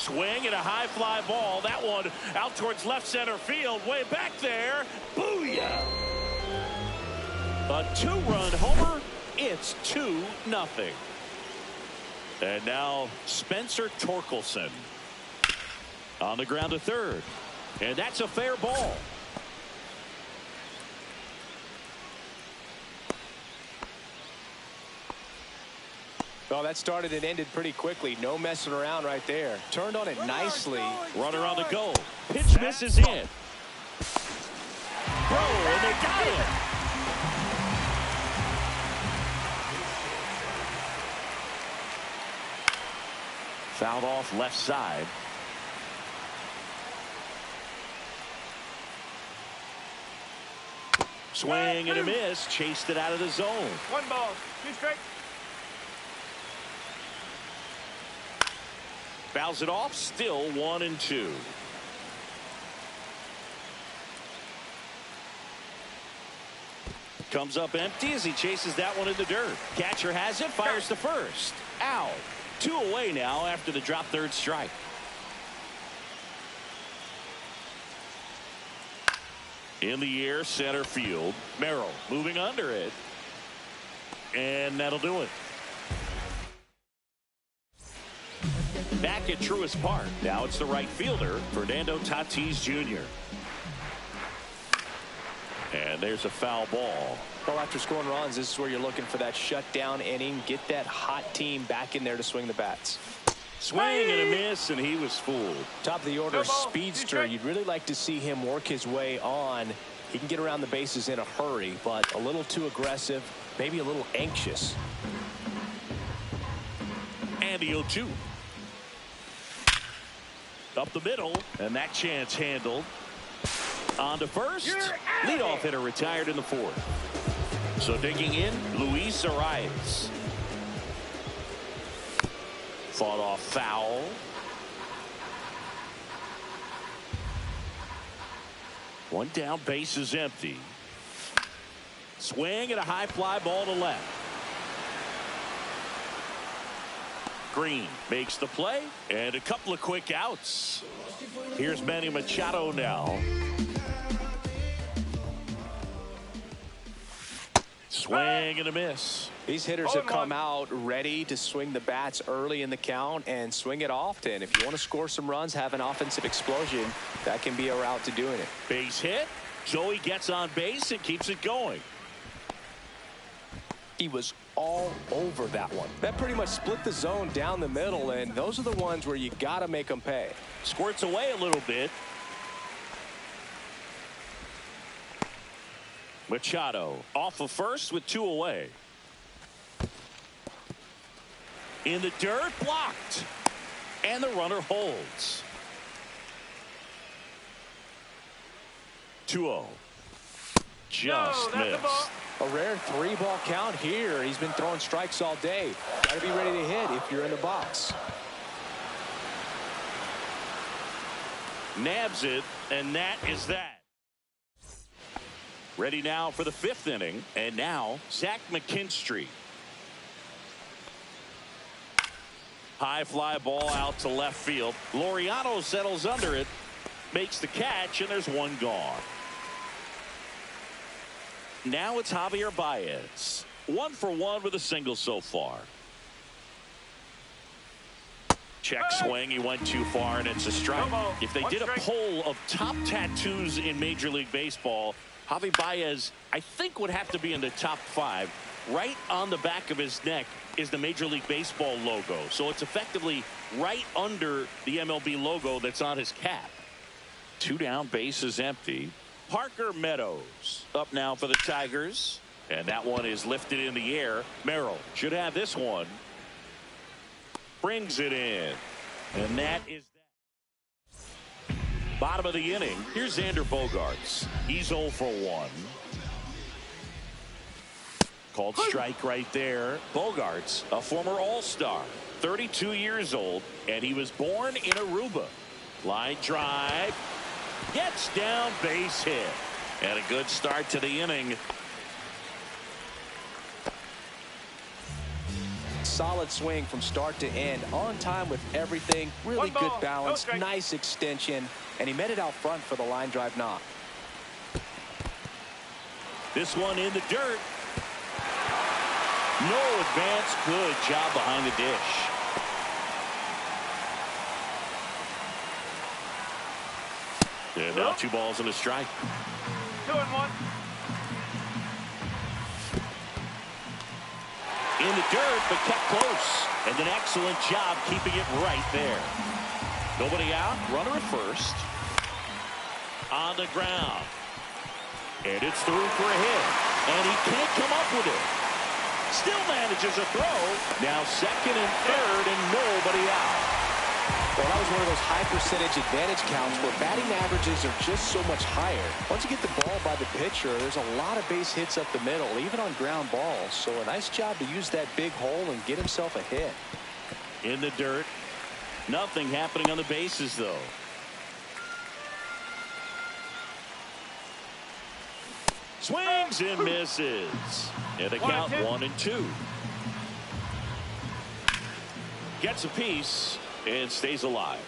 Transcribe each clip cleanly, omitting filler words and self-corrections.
swing and a high fly ball. That one out towards left center field. Way back there. Booyah! A 2-run homer. It's 2-0. And now Spencer Torkelson on the ground to third. And that's a fair ball. Well, that started and ended pretty quickly. No messing around right there. Turned on it nicely. Runner on the go. Pitch misses in. Throw, and they got him. Fouled off left side. Swing and a miss. Chased it out of the zone. 1 ball, 2 strikes. Fouls it off. Still 1-2. Comes up empty as he chases that one in the dirt. Catcher has it. Fires to first. Out. 2 away now after the drop third strike. In the air, center field. Merrill moving under it. And that'll do it. Back at Truist Park. Now it's the right fielder, Fernando Tatis Jr. And there's a foul ball. Well, after scoring runs, this is where you're looking for that shutdown inning. Get that hot team back in there to swing the bats. Swing and a miss, and he was fooled. Top of the order speedster. You'd really like to see him work his way on. He can get around the bases in a hurry, but a little too aggressive, maybe a little anxious. And the 0-2. Up the middle, and that chance handled. On to first. Leadoff hitter retired in the 4th. So digging in, Luis Arias. Fought off foul. One down, base is empty. Swing and a high fly ball to left. Green makes the play, and a couple of quick outs. Here's Manny Machado now. Swing and a miss. These hitters have come out ready to swing the bats early in the count and swing it often. If you want to score some runs, have an offensive explosion, that can be a route to doing it. Base hit. Joey gets on base and keeps it going. He was all over that one. That pretty much split the zone down the middle, and those are the ones where you got to make them pay. Squirts away a little bit. Machado off of first with 2 away. In the dirt, blocked. And the runner holds. 2-0. Just missed. A rare 3-ball count here. He's been throwing strikes all day. Got to be ready to hit if you're in the box. Nabs it, and that is that. Ready now for the 5th inning, and now Zach McKinstry. High fly ball out to left field. Laureano settles under it, makes the catch, and there's one gone. Now it's Javier Baez. 1 for 1 with a single so far. Check swing. He went too far, and it's a strike. If they did a poll of top tattoos in Major League Baseball, Javi Baez, I think, would have to be in the top 5. Right on the back of his neck is the Major League Baseball logo. So it's effectively right under the MLB logo that's on his cap. 2 down, base is empty. Parker Meadows up now for the Tigers. And that one is lifted in the air. Merrill should have this one. Brings it in. And that is that. Bottom of the inning. Here's Xander Bogaerts. He's 0 for 1. Called strike right there. Bogaerts, a former All-Star, 32 years old, and he was born in Aruba. Line drive. Gets down, base hit. And a good start to the inning. solid swing from start to end. On time with everything. Really good balance. Nice extension. And he met it out front for the line drive knock. This one in the dirt. No advance. Good job behind the dish. And now 2 balls and a strike. 2-1. In the dirt, but kept close. And an excellent job keeping it right there. Nobody out. Runner at first. On the ground. And it's through for a hit. And he can't come up with it. Still manages a throw. Now second and third and nobody out. Well, that was one of those high percentage advantage counts where batting averages are just so much higher. Once you get the ball by the pitcher, there's a lot of base hits up the middle, even on ground balls. So a nice job to use that big hole and get himself a hit. In the dirt. Nothing happening on the bases, though. Swings and misses. And the count 1-2. Gets a piece. And stays alive.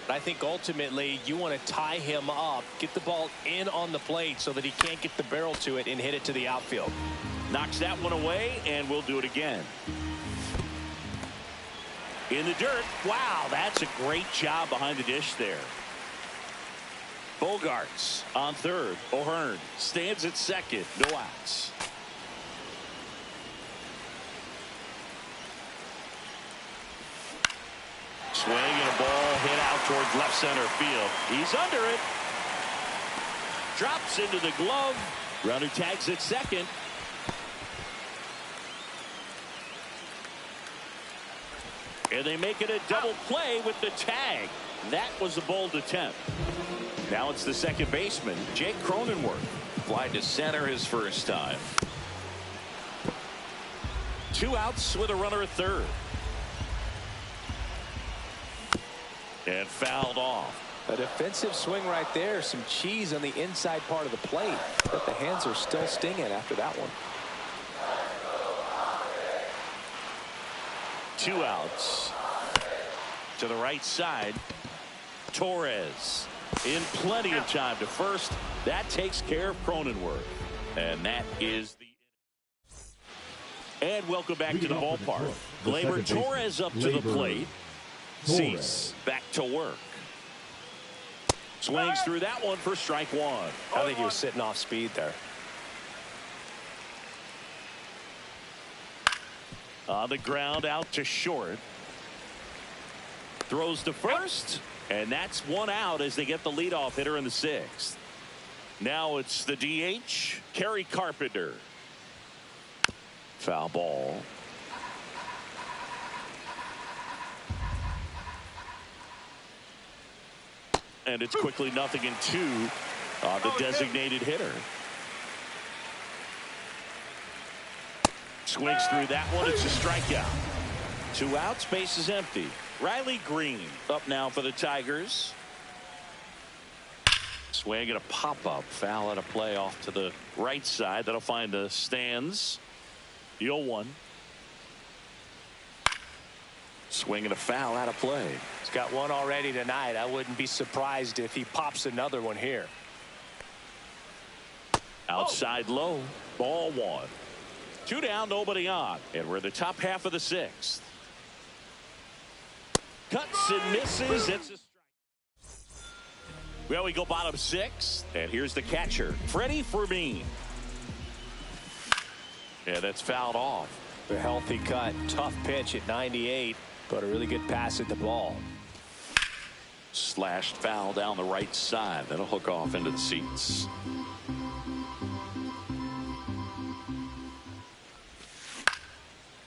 I think ultimately you want to tie him up, get the ball in on the plate so that he can't get the barrel to it and hit it to the outfield. Knocks that one away, and we'll do it again. In the dirt. Wow, that's a great job behind the dish there. Bogarts on third. O'Hearn stands at second. No outs. Swing and a ball hit out towards left center field. He's under it. Drops into the glove. Runner tags at second. And they make it a double play with the tag. That was a bold attempt. Now it's the second baseman, Jake Cronenworth. Fly to center his first time. 2 outs with a runner at third. And fouled off. A defensive swing right there. Some cheese on the inside part of the plate. But the hands are still stinging after that one. 2 outs. To the right side. Torres in plenty of time to first. That takes care of Cronenworth. And that is the. And welcome back to the ballpark. Gleyber Torres up to the plate. Cease back to work. Swings through that one for strike 1. I think he was sitting off speed there. On the ground out to short. Throws to first. And that's 1 out as they get the leadoff hitter in the 6th. Now it's the DH, Kerry Carpenter. Foul ball. And it's quickly 0-2 on the designated hitter. Swings through that one. It's a strikeout. 2 outs. Base is empty. Riley Green up now for the Tigers. Swing and a pop-up. Foul at a play off to the right side. That'll find the stands. The 0-1. Swing and a foul out of play. He's got one already tonight. I wouldn't be surprised if he pops another one here. Outside low. Ball 1. 2 down, nobody on. And we're in the top half of the 6th. Cuts and misses. It's a strike. Well, we go bottom 6. And here's the catcher, Freddie Fermin. And that's fouled off. A healthy cut. Tough pitch at 98. But a really good pass at the ball. Slashed foul down the right side. That'll hook off into the seats.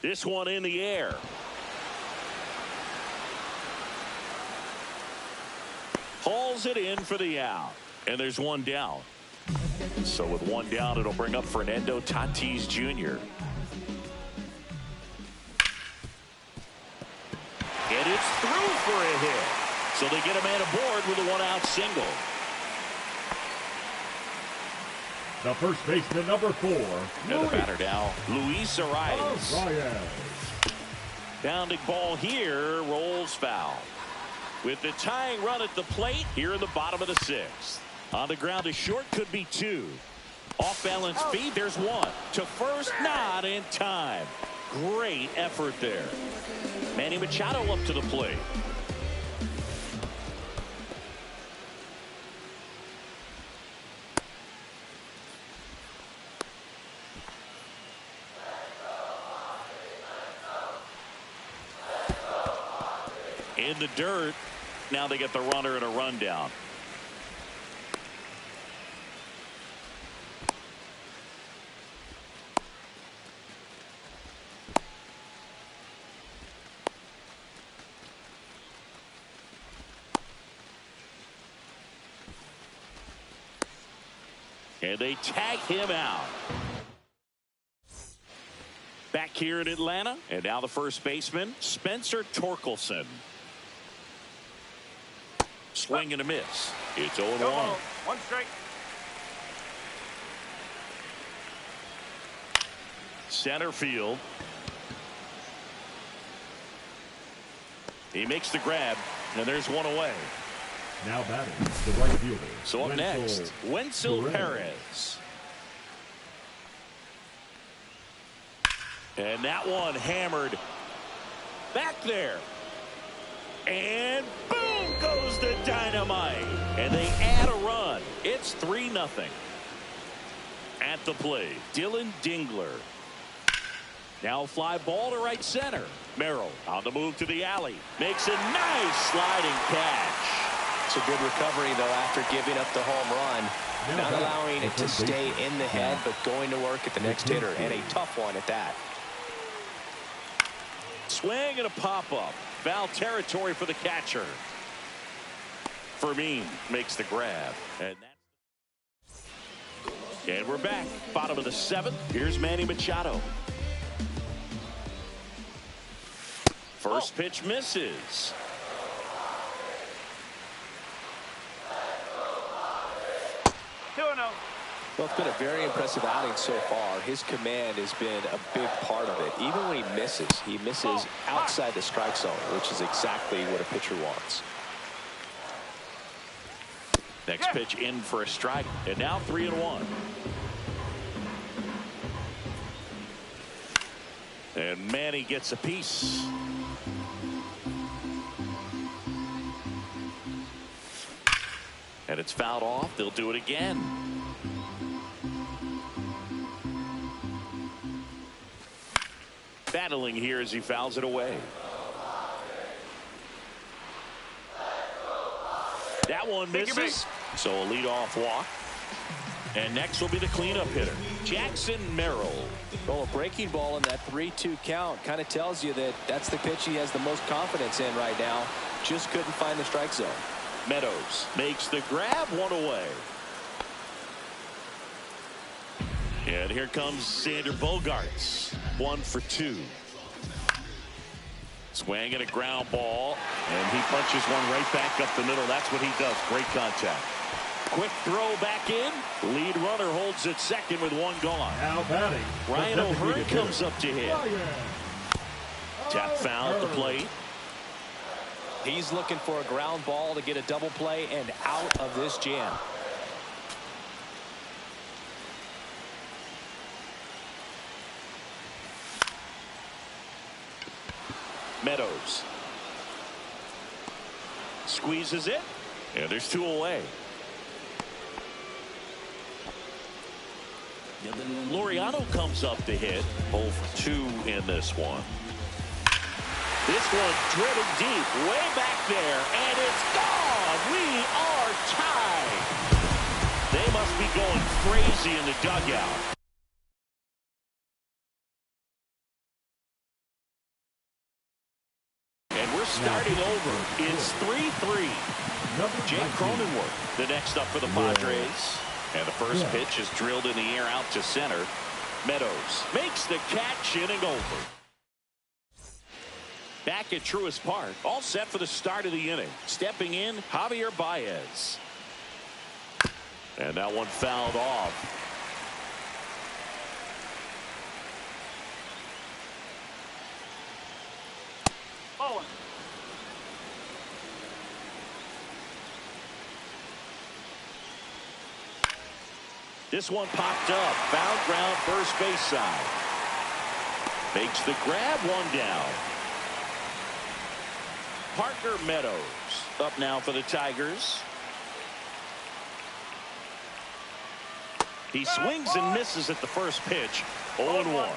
This one in the air. Hauls it in for the out. And there's 1 down. So with 1 down, it'll bring up Fernando Tatis Jr. And it's through for a hit. So they get a man aboard with a 1-out single. The first baseman, number 4. And the batter now, Luis Arias. Bounding ball here, rolls foul. With the tying run at the plate here in the bottom of the 6th. On the ground to short, could be 2. Off balance speed, there's 1. To first, not in time. Great effort there. Manny Machado up to the plate. In the dirt. Now they get the runner and a rundown. And they tag him out. Back here in Atlanta. And now the first baseman, Spencer Torkelson. Swing and a miss. It's 0-1. 1 strike. Center field. He makes the grab, and there's 1 away. Now batting, the right fielder. So up next, Wenzel Perez. And that one hammered back there. And boom goes the dynamite. And they add a run. It's 3-0. At the plate, Dylan Dingler. Now fly ball to right center. Merrill on the move to the alley. Makes a nice sliding catch. It's a good recovery, though, after giving up the home run. Not allowing it to stay in the head, but going to work at the next hitter. And a tough one at that. Swing and a pop-up. Foul territory for the catcher. Fermin makes the grab. And we're back. Bottom of the 7th. Here's Manny Machado. First pitch misses. Well, it's been a very impressive outing so far. His command has been a big part of it. Even when he misses outside the strike zone, which is exactly what a pitcher wants. Next pitch in for a strike. And now 3-1. And Manny gets a piece. And it's fouled off. They'll do it again. Battling here as he fouls it away. That one misses. So a leadoff walk. And next will be the cleanup hitter, Jackson Merrill. Well, a breaking ball in that 3-2 count kind of tells you that that's the pitch he has the most confidence in right now. Just couldn't find the strike zone. Meadows makes the grab, 1 away. And here comes Sander Bogarts. 1 for 2. Swing and a ground ball. And he punches one right back up the middle. That's what he does. Great contact. Quick throw back in. Lead runner holds at second with 1 gone. Now batting, Ryan O'Hearn comes up to hit. Tap foul at the plate. He's looking for a ground ball to get a double play and out of this jam. Meadows squeezes it, and there's 2 away. Laureano comes up to hit. 0 for 2 in this one. This one driven deep, way back there, and it's gone. We are tied. They must be going crazy in the dugout. And we're starting over. It's 3-3. Jake Cronenworth, the next up for the Padres. And the first pitch is drilled in the air out to center. Meadows makes the catch, inning over. Back at Truist Park, all set for the start of the inning. Stepping in, Javier Baez. And that one fouled off. This one popped up. Found ground first base side. Makes the grab, one down. Parker Meadows up now for the Tigers. He swings and misses at the first pitch. 0-1.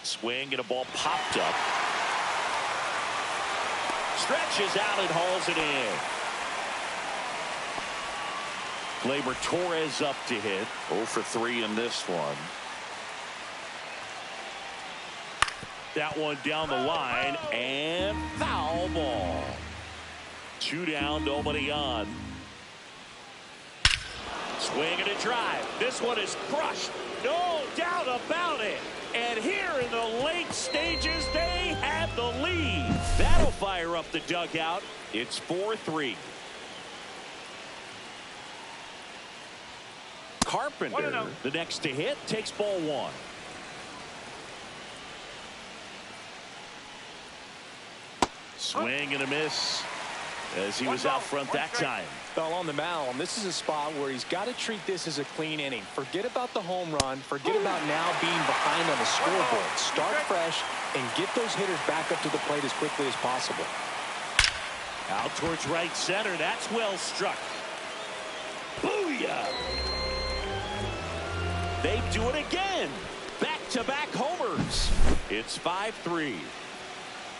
Swing and a ball popped up. Stretches out and hauls it in. Gleyber Torres up to hit. 0 for 3 in this one. That one down the line and foul ball. 2 down, nobody on. Swing and a drive. This one is crushed. No doubt about it. And here in the late stages, they have the lead. That'll fire up the dugout. It's 4-3. Carpenter, the next to hit, takes ball 1. Swing and a miss as he was out front that time. Well, on the mound, this is a spot where he's got to treat this as a clean inning. Forget about the home run. Forget about now being behind on the scoreboard. Start fresh and get those hitters back up to the plate as quickly as possible. Out towards right center. That's well struck. Booyah! They do it again. Back-to-back homers. It's 5-3.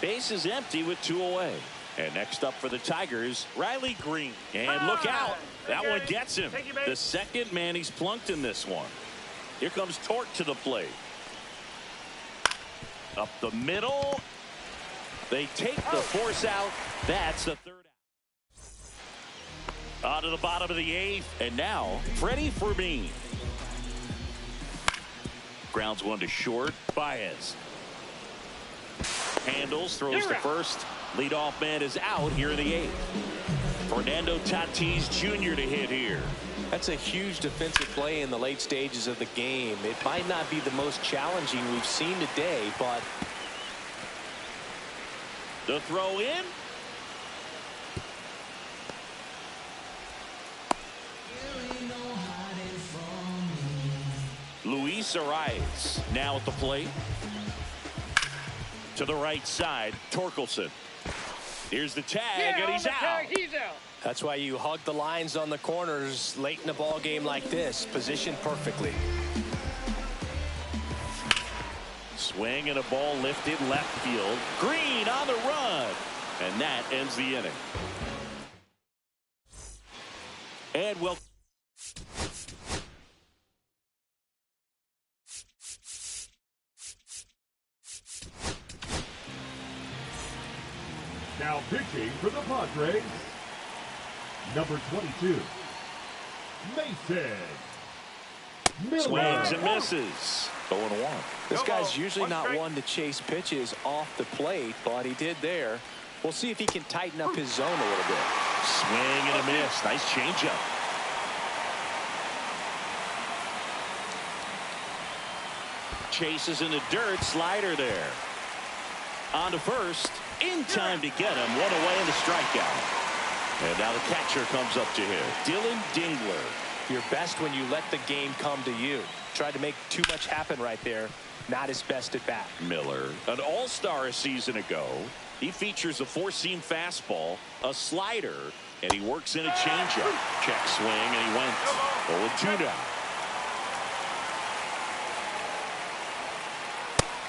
Base is empty with 2 away. And next up for the Tigers, Riley Green. And look out. That one gets him. The second man he's plunked in this one. Here comes Torque to the plate. Up the middle. They take the force out. That's the 3rd out. On to the bottom of the 8th. And now, Freddie Fermin. Grounds one to short. Baez. Handles, throws to first. Leadoff man is out here in the 8th. Fernando Tatis Jr. to hit here. That's a huge defensive play in the late stages of the game. It might not be the most challenging we've seen today, but the throw in. Luis Arias now at the plate. To the right side, Torkelson. Here's the tag, and he's out. That's why you hug the lines on the corners late in a ball game like this. Positioned perfectly. Swing and a ball lifted left field. Green on the run. And that ends the inning. And well. Now pitching for the Padres, number 22, Mason Miller. Swings and misses. 0-1. This guy's usually not one to chase pitches off the plate, but he did there. We'll see if he can tighten up his zone a little bit. Swing and a miss. Nice changeup. Chases in the dirt. Slider there. On to first. In time to get him. 1 away in the strikeout. And now the catcher comes up to him. Dylan Dingler. You're best when you let the game come to you. Tried to make too much happen right there. Not his best at bat. Miller, an all-star a season ago. He features a 4-seam fastball, a slider, and he works in a changeup. Check swing, and he went 0-2 now.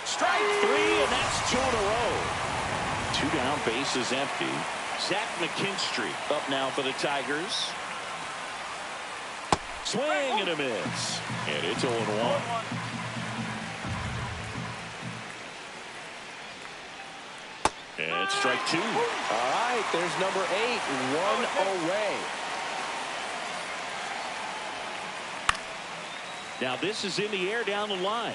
Strike 3, and that's 2 in a row. 2 down, base is empty. Zach McKinstry up now for the Tigers. Swing and a miss. And it's 0-1. And strike 2. All right, there's number 8, 1 away. Now this is in the air down the line.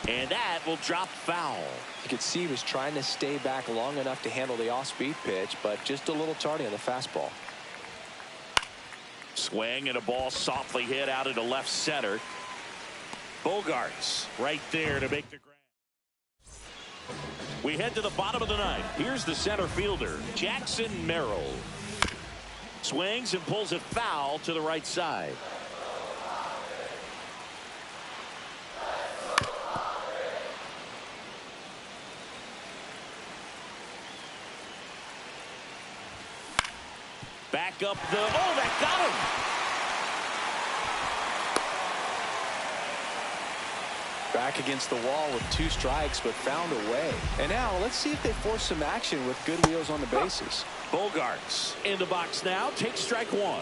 And that will drop foul. You could see he was trying to stay back long enough to handle the off-speed pitch, but just a little tardy on the fastball. Swing and a ball softly hit out into left center. Bogarts right there to make the grab. We head to the bottom of the 9th. Here's the center fielder, Jackson Merrill. Swings and pulls it foul to the right side. Back up the, oh, that got him. Back against the wall with 2 strikes, but found a way. And now let's see if they force some action with good wheels on the bases. Bogarts in the box now, takes strike 1.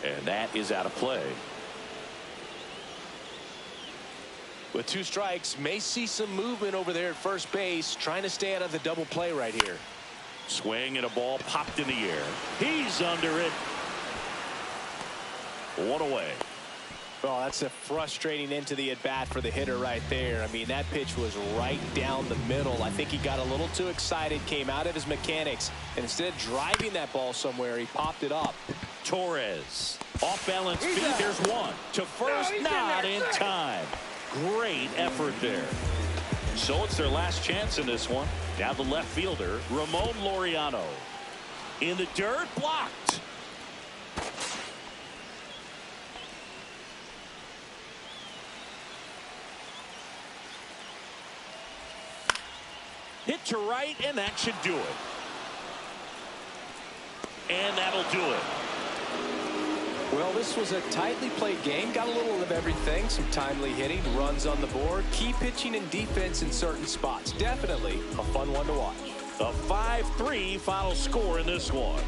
And that is out of play. With 2 strikes, may see some movement over there at first base, trying to stay out of the double play right here. Swing and a ball popped in the air. He's under it. 1 away. Well, that's a frustrating end to the at-bat for the hitter right there. I mean, that pitch was right down the middle. I think he got a little too excited, came out of his mechanics, and instead of driving that ball somewhere, he popped it up. Torres, off-balance feet, there's 1. To first, not in time. Great effort there. So it's their last chance in this one. Now the left fielder, Ramon Laureano. In the dirt, blocked. Hit to right, and that should do it. And that'll do it. Well, this was a tightly played game. Got a little of everything. Some timely hitting, runs on the board, key pitching and defense in certain spots. Definitely a fun one to watch. A 5-3 final score in this one.